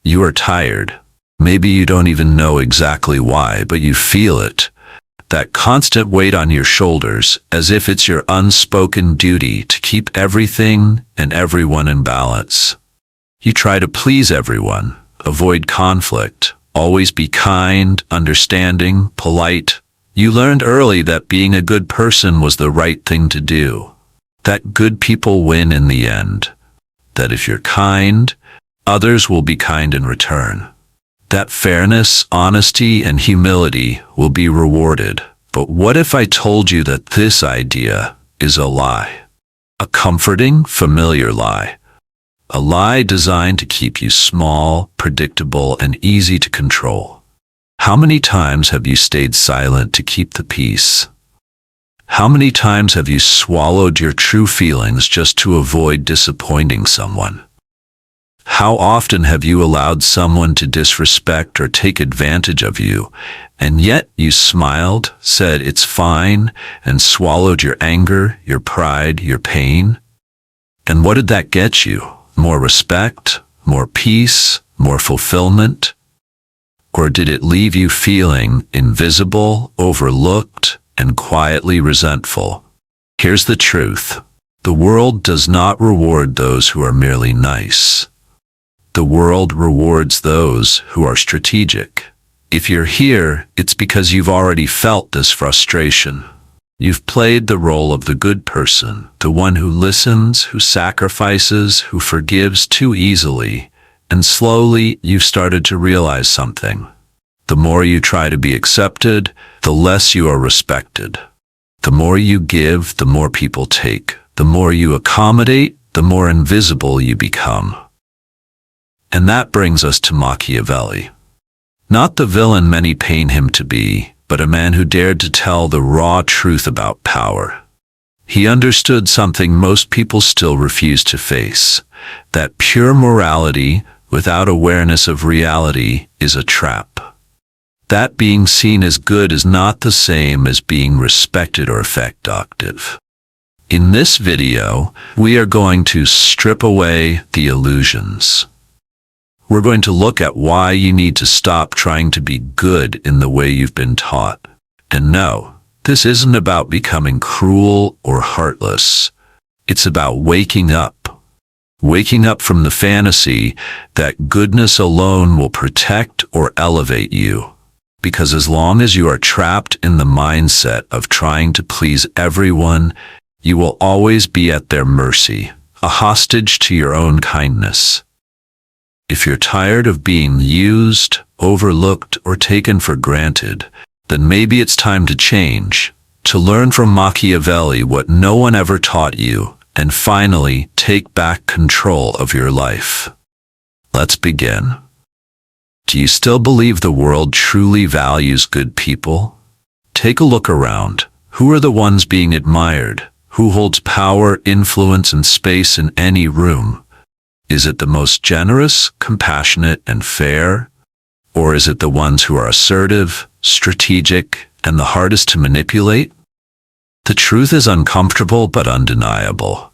You are tired. Maybe you don't even know exactly why, but you feel it. That constant weight on your shoulders, as if it's your unspoken duty to keep everything and everyone in balance. You try to please everyone, avoid conflict, always be kind, understanding, polite. You learned early that being a good person was the right thing to do. That good people win in the end. That if you're kind, others will be kind in return. That fairness, honesty, and humility will be rewarded. But what if I told you that this idea is a lie? A comforting, familiar lie. A lie designed to keep you small, predictable, and easy to control. How many times have you stayed silent to keep the peace? How many times have you swallowed your true feelings just to avoid disappointing someone? How often have you allowed someone to disrespect or take advantage of you, and yet you smiled, said it's fine, and swallowed your anger, your pride, your pain? And what did that get you? More respect, more peace, more fulfillment? Or did it leave you feeling invisible, overlooked, and quietly resentful? Here's the truth. The world does not reward those who are merely nice. The world rewards those who are strategic. If you're here, it's because you've already felt this frustration. You've played the role of the good person, the one who listens, who sacrifices, who forgives too easily, and slowly you've started to realize something. The more you try to be accepted, the less you are respected. The more you give, the more people take. The more you accommodate, the more invisible you become. And that brings us to Machiavelli. Not the villain many paint him to be, but a man who dared to tell the raw truth about power. He understood something most people still refuse to face, that pure morality without awareness of reality is a trap. That being seen as good is not the same as being respected or effective. In this video, we are going to strip away the illusions. We're going to look at why you need to stop trying to be good in the way you've been taught. And no, this isn't about becoming cruel or heartless. It's about waking up. Waking up from the fantasy that goodness alone will protect or elevate you. Because as long as you are trapped in the mindset of trying to please everyone, you will always be at their mercy, a hostage to your own kindness. If you're tired of being used, overlooked, or taken for granted, then maybe it's time to change, to learn from Machiavelli what no one ever taught you, and finally take back control of your life. Let's begin. Do you still believe the world truly values good people? Take a look around. Who are the ones being admired? Who holds power, influence, and space in any room? Is it the most generous, compassionate, and fair? Or is it the ones who are assertive, strategic, and the hardest to manipulate? The truth is uncomfortable but undeniable.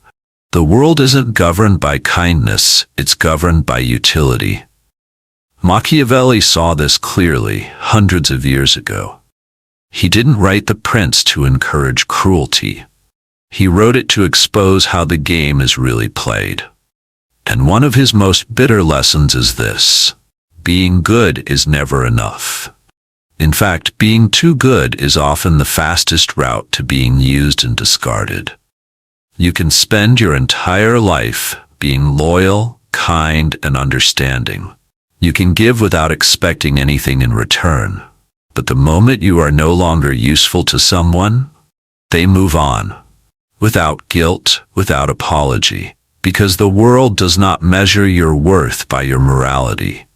The world isn't governed by kindness, it's governed by utility. Machiavelli saw this clearly hundreds of years ago. He didn't write The Prince to encourage cruelty. He wrote it to expose how the game is really played. And one of his most bitter lessons is this: being good is never enough. In fact, being too good is often the fastest route to being used and discarded. You can spend your entire life being loyal, kind, and understanding. You can give without expecting anything in return. But the moment you are no longer useful to someone, they move on. Without guilt, without apology. Because the world does not measure your worth by your morality.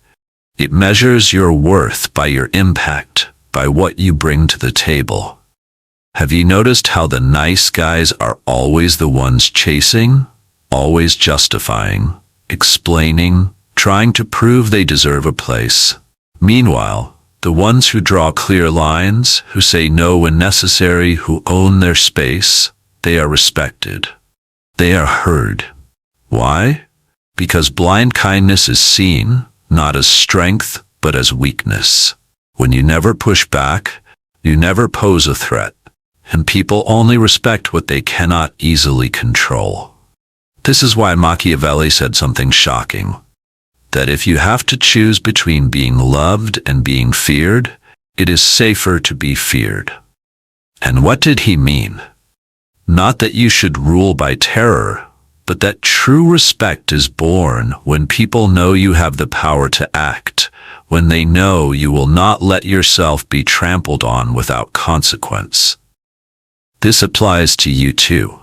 It measures your worth by your impact, by what you bring to the table. Have you noticed how the nice guys are always the ones chasing, always justifying, explaining, trying to prove they deserve a place? Meanwhile, the ones who draw clear lines, who say no when necessary, who own their space, they are respected. They are heard. Why? Because blind kindness is seen, not as strength, but as weakness. When you never push back, you never pose a threat, and people only respect what they cannot easily control. This is why Machiavelli said something shocking, that if you have to choose between being loved and being feared, it is safer to be feared. And what did he mean? Not that you should rule by terror, but that true respect is born when people know you have the power to act, when they know you will not let yourself be trampled on without consequence. This applies to you too.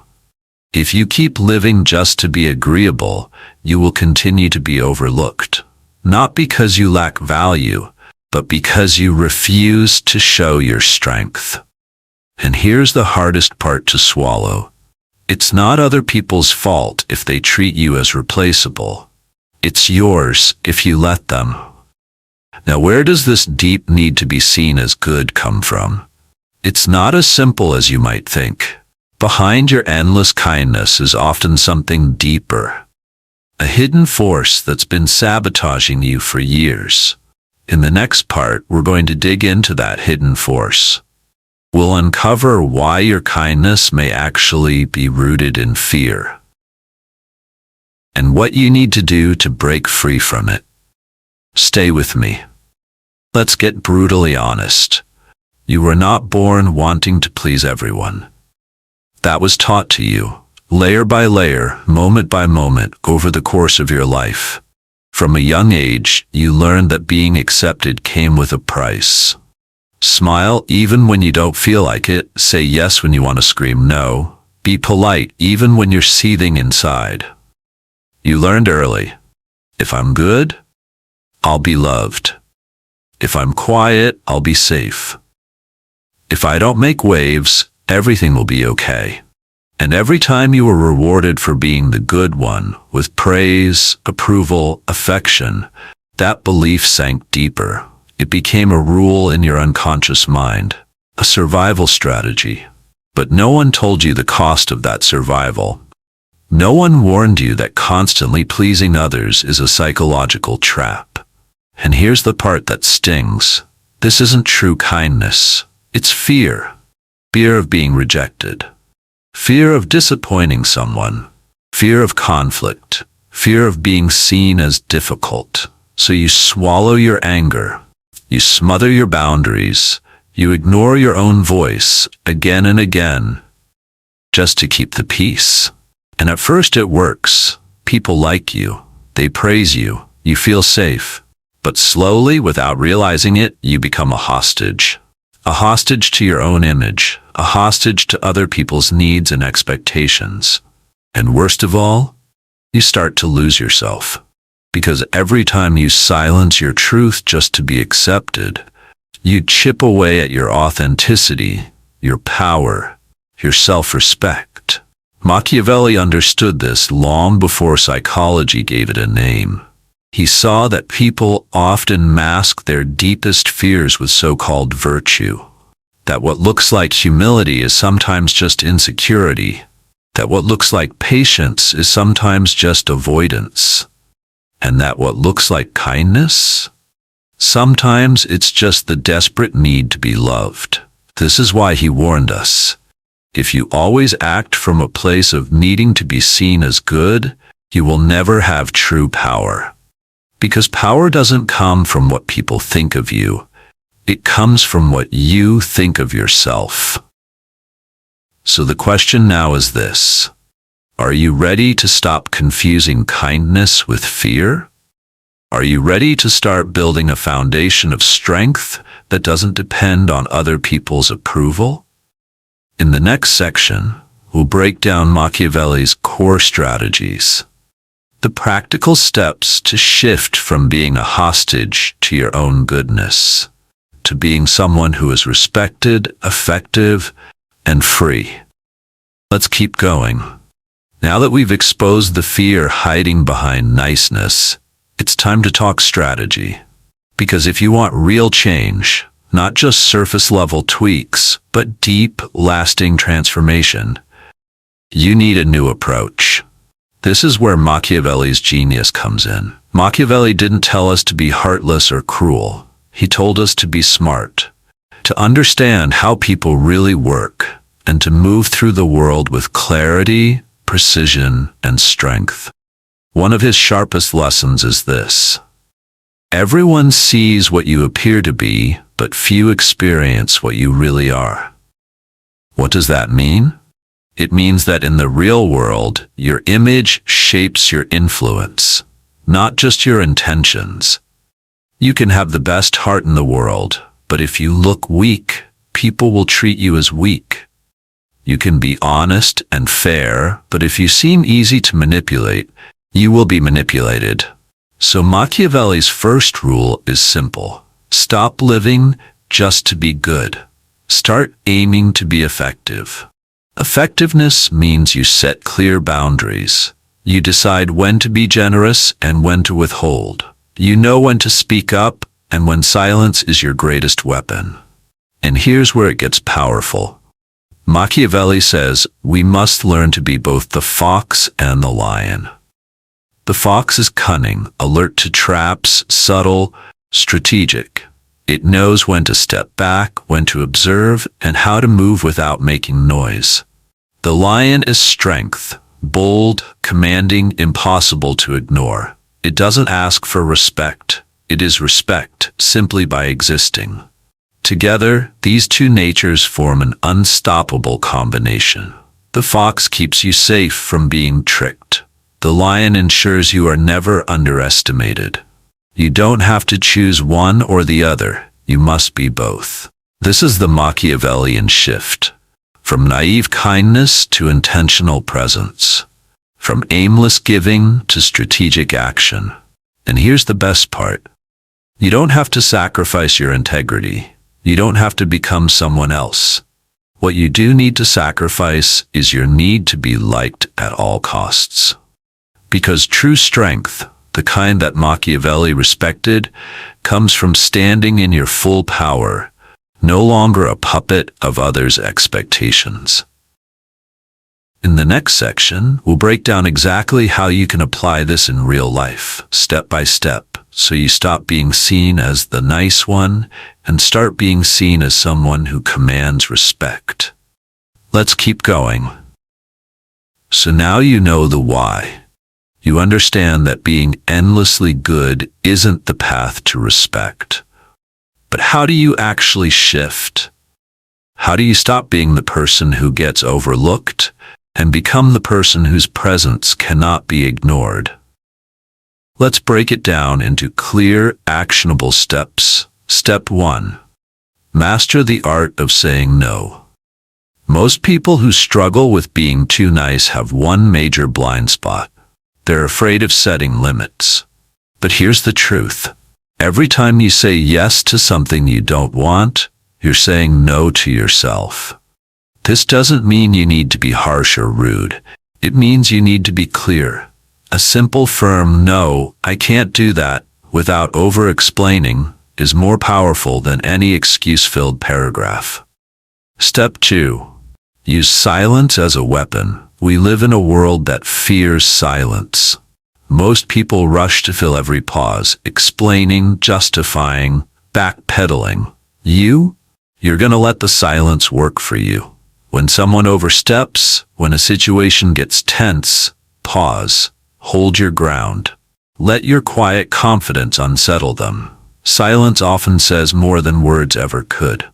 If you keep living just to be agreeable, you will continue to be overlooked, not because you lack value, but because you refuse to show your strength. And here's the hardest part to swallow. It's not other people's fault if they treat you as replaceable. It's yours if you let them. Now, where does this deep need to be seen as good come from? It's not as simple as you might think. Behind your endless kindness is often something deeper. A hidden force that's been sabotaging you for years. In the next part, we're going to dig into that hidden force. We'll uncover why your kindness may actually be rooted in fear, and what you need to do to break free from it. Stay with me. Let's get brutally honest. You were not born wanting to please everyone. That was taught to you, layer by layer, moment by moment, over the course of your life. From a young age, you learned that being accepted came with a price. Smile even when you don't feel like it, say yes when you want to scream no, be polite even when you're seething inside. You learned early, if I'm good, I'll be loved. If I'm quiet, I'll be safe. If I don't make waves, everything will be okay. And every time you were rewarded for being the good one, with praise, approval, affection, that belief sank deeper. It became a rule in your unconscious mind, a survival strategy. But no one told you the cost of that survival. No one warned you that constantly pleasing others is a psychological trap. And here's the part that stings. This isn't true kindness. It's fear. Fear of being rejected. Fear of disappointing someone. Fear of conflict. Fear of being seen as difficult. So you swallow your anger. You smother your boundaries. You ignore your own voice again and again, just to keep the peace. And at first it works. People like you. They praise you. You feel safe. But slowly, without realizing it, you become a hostage. A hostage to your own image. A hostage to other people's needs and expectations. And worst of all, you start to lose yourself. Because every time you silence your truth just to be accepted, you chip away at your authenticity, your power, your self-respect. Machiavelli understood this long before psychology gave it a name. He saw that people often mask their deepest fears with so-called virtue. That what looks like humility is sometimes just insecurity. That what looks like patience is sometimes just avoidance. And that what looks like kindness? Sometimes it's just the desperate need to be loved. This is why he warned us. If you always act from a place of needing to be seen as good, you will never have true power. Because power doesn't come from what people think of you. It comes from what you think of yourself. So the question now is this. Are you ready to stop confusing kindness with fear? Are you ready to start building a foundation of strength that doesn't depend on other people's approval? In the next section, we'll break down Machiavelli's core strategies. The practical steps to shift from being a hostage to your own goodness, to being someone who is respected, effective, and free. Let's keep going. Now that we've exposed the fear hiding behind niceness, it's time to talk strategy. Because if you want real change, not just surface-level tweaks, but deep, lasting transformation, you need a new approach. This is where Machiavelli's genius comes in. Machiavelli didn't tell us to be heartless or cruel. He told us to be smart, to understand how people really work, and to move through the world with clarity, precision, and strength. One of his sharpest lessons is this: everyone sees what you appear to be, but few experience what you really are. What does that mean? It means that in the real world, your image shapes your influence, not just your intentions. You can have the best heart in the world, but if you look weak, people will treat you as weak. You can be honest and fair, but if you seem easy to manipulate, you will be manipulated. So Machiavelli's first rule is simple: stop living just to be good. Start aiming to be effective. Effectiveness means you set clear boundaries. You decide when to be generous and when to withhold. You know when to speak up and when silence is your greatest weapon. And here's where it gets powerful. Machiavelli says we must learn to be both the fox and the lion. The fox is cunning, alert to traps, subtle, strategic. It knows when to step back, when to observe, and how to move without making noise. The lion is strength, bold, commanding, impossible to ignore. It doesn't ask for respect. It is respect simply by existing. Together, these two natures form an unstoppable combination. The fox keeps you safe from being tricked. The lion ensures you are never underestimated. You don't have to choose one or the other. You must be both. This is the Machiavellian shift. From naive kindness to intentional presence. From aimless giving to strategic action. And here's the best part. You don't have to sacrifice your integrity. You don't have to become someone else. What you do need to sacrifice is your need to be liked at all costs. Because true strength, the kind that Machiavelli respected, comes from standing in your full power, no longer a puppet of others' expectations. In the next section, we'll break down exactly how you can apply this in real life, step by step, so you stop being seen as the nice one and start being seen as someone who commands respect. Let's keep going. So now you know the why. You understand that being endlessly good isn't the path to respect. But how do you actually shift? How do you stop being the person who gets overlooked and become the person whose presence cannot be ignored? Let's break it down into clear, actionable steps. Step 1. Master the art of saying no. Most people who struggle with being too nice have one major blind spot. They're afraid of setting limits. But here's the truth. Every time you say yes to something you don't want, you're saying no to yourself. This doesn't mean you need to be harsh or rude. It means you need to be clear. A simple, firm "no, I can't do that," without over-explaining, is more powerful than any excuse-filled paragraph. Step 2. Use silence as a weapon. We live in a world that fears silence. Most people rush to fill every pause, explaining, justifying, backpedaling. You're gonna let the silence work for you. When someone oversteps, when a situation gets tense, pause. Hold your ground. Let your quiet confidence unsettle them. Silence often says more than words ever could.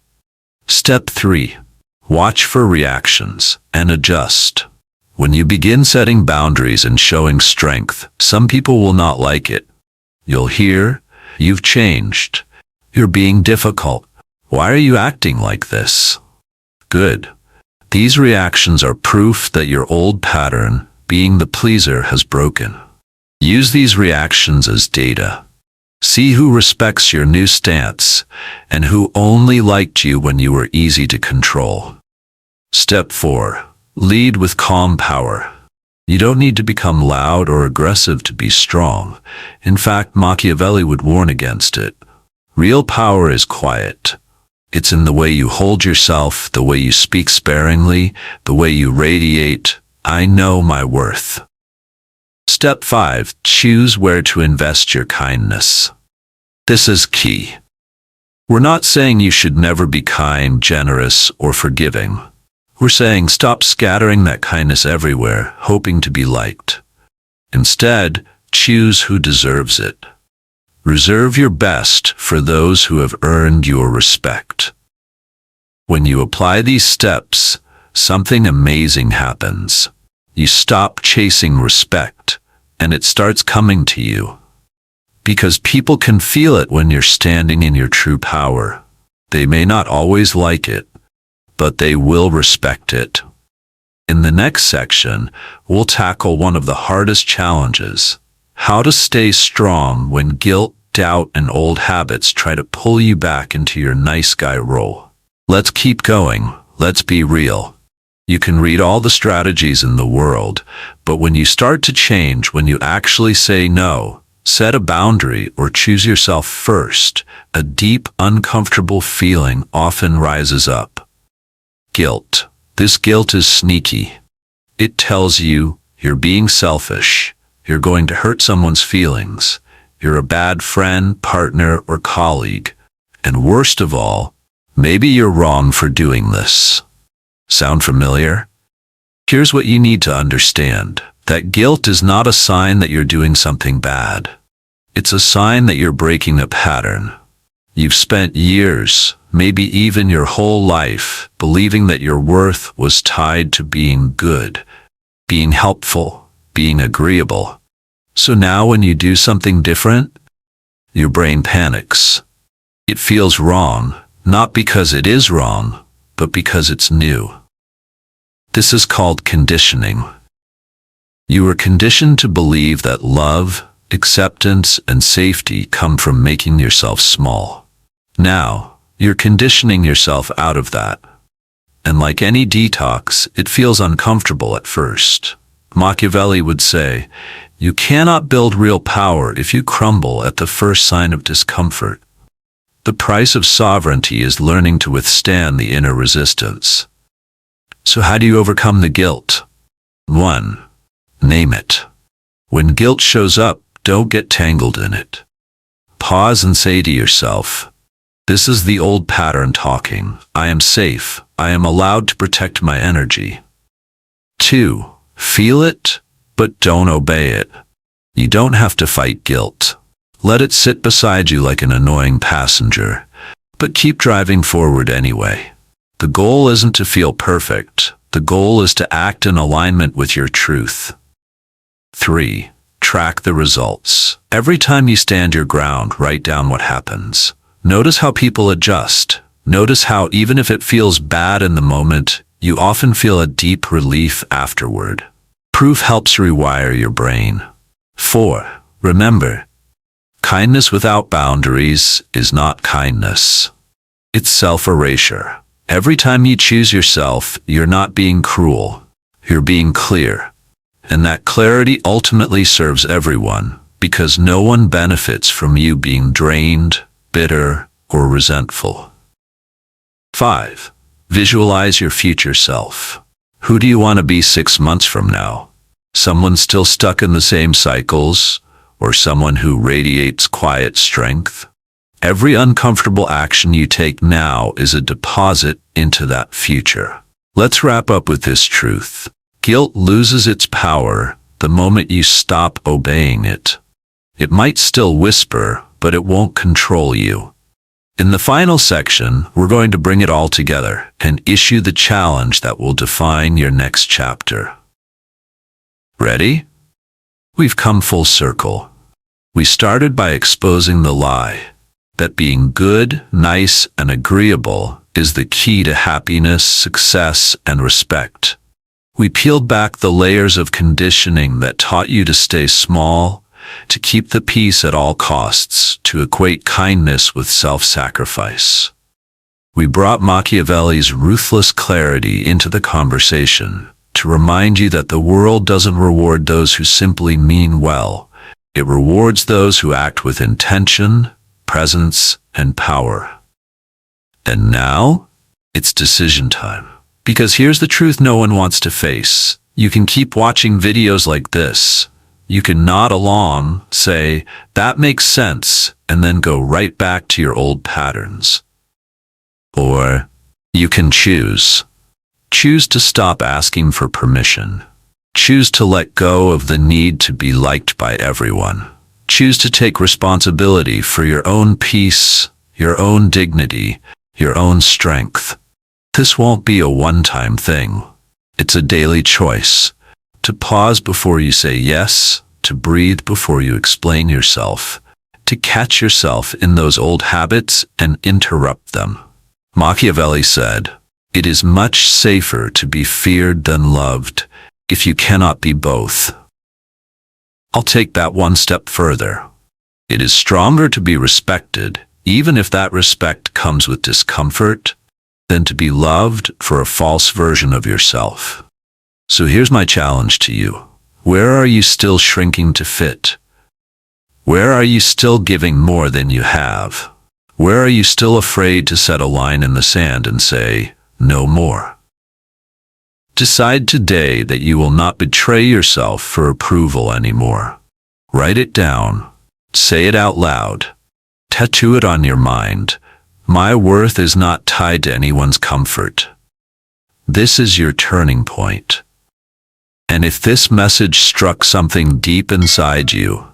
Step 3. Watch for reactions and adjust. When you begin setting boundaries and showing strength, some people will not like it. You'll hear, "You've changed. You're being difficult. Why are you acting like this?" Good. These reactions are proof that your old pattern, being the pleaser, has broken. Use these reactions as data. See who respects your new stance and who only liked you when you were easy to control. Step 4. Lead with calm power. You don't need to become loud or aggressive to be strong. In fact, Machiavelli would warn against it. Real power is quiet. It's in the way you hold yourself, the way you speak sparingly, the way you radiate, "I know my worth." Step 5. Choose where to invest your kindness. This is key. We're not saying you should never be kind, generous, or forgiving. We're saying stop scattering that kindness everywhere, hoping to be liked. Instead, choose who deserves it. Reserve your best for those who have earned your respect. When you apply these steps, something amazing happens. You stop chasing respect, and it starts coming to you. Because people can feel it when you're standing in your true power. They may not always like it, but they will respect it. In the next section, we'll tackle one of the hardest challenges: how to stay strong when guilt, doubt, and old habits try to pull you back into your nice guy role. Let's keep going. Let's be real. You can read all the strategies in the world, but when you start to change, when you actually say no, set a boundary, or choose yourself first, a deep, uncomfortable feeling often rises up. Guilt. This guilt is sneaky. It tells you you're being selfish, you're going to hurt someone's feelings, you're a bad friend, partner, or colleague, and worst of all, maybe you're wrong for doing this. Sound familiar? Here's what you need to understand. That guilt is not a sign that you're doing something bad. It's a sign that you're breaking a pattern. You've spent years, maybe even your whole life, believing that your worth was tied to being good, being helpful, being agreeable. So now when you do something different, your brain panics. It feels wrong, not because it is wrong, but because it's new. This is called conditioning. You were conditioned to believe that love, acceptance, and safety come from making yourself small. Now, you're conditioning yourself out of that. And like any detox, it feels uncomfortable at first. Machiavelli would say, "You cannot build real power if you crumble at the first sign of discomfort." The price of sovereignty is learning to withstand the inner resistance. So how do you overcome the guilt? 1. Name it. When guilt shows up, don't get tangled in it. Pause and say to yourself, "This is the old pattern talking. I am safe. I am allowed to protect my energy." 2. Feel it, but don't obey it. You don't have to fight guilt. Let it sit beside you like an annoying passenger, but keep driving forward anyway. The goal isn't to feel perfect. The goal is to act in alignment with your truth. 3. Track the results. Every time you stand your ground, write down what happens. Notice how people adjust. Notice how, even if it feels bad in the moment, you often feel a deep relief afterward. Proof helps rewire your brain. 4. Remember, kindness without boundaries is not kindness. It's self-erasure. Every time you choose yourself, you're not being cruel. You're being clear. And that clarity ultimately serves everyone, because no one benefits from you being drained, bitter, or resentful. 5. Visualize your future self. Who do you want to be 6 months from now? Someone still stuck in the same cycles, or someone who radiates quiet strength? Every uncomfortable action you take now is a deposit into that future. Let's wrap up with this truth. Guilt loses its power the moment you stop obeying it. It might still whisper, but it won't control you. In the final section, we're going to bring it all together and issue the challenge that will define your next chapter. Ready? We've come full circle. We started by exposing the lie that being good, nice, and agreeable is the key to happiness, success, and respect. We peeled back the layers of conditioning that taught you to stay small, to keep the peace at all costs, to equate kindness with self-sacrifice. We brought Machiavelli's ruthless clarity into the conversation to remind you that the world doesn't reward those who simply mean well. It rewards those who act with intention, presence, and power. And now, it's decision time. Because here's the truth no one wants to face. You can keep watching videos like this. You can nod along, say, that makes sense, and then go right back to your old patterns. Or you can choose. Choose to stop asking for permission. Choose to let go of the need to be liked by everyone. Choose to take responsibility for your own peace, your own dignity, your own strength. This won't be a one-time thing. It's a daily choice. To pause before you say yes, to breathe before you explain yourself, to catch yourself in those old habits and interrupt them. Machiavelli said, "It is much safer to be feared than loved, if you cannot be both." I'll take that one step further. It is stronger to be respected, even if that respect comes with discomfort, than to be loved for a false version of yourself. So here's my challenge to you. Where are you still shrinking to fit? Where are you still giving more than you have? Where are you still afraid to set a line in the sand and say, no more? Decide today that you will not betray yourself for approval anymore. Write it down. Say it out loud. Tattoo it on your mind. My worth is not tied to anyone's comfort. This is your turning point. And if this message struck something deep inside you,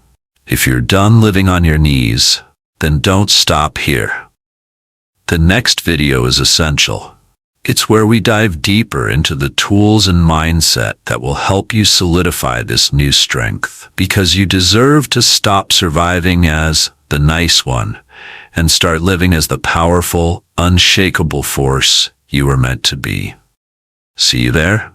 if you're done living on your knees, then don't stop here. The next video is essential. It's where we dive deeper into the tools and mindset that will help you solidify this new strength, because you deserve to stop surviving as the nice one and start living as the powerful, unshakable force you were meant to be. See you there?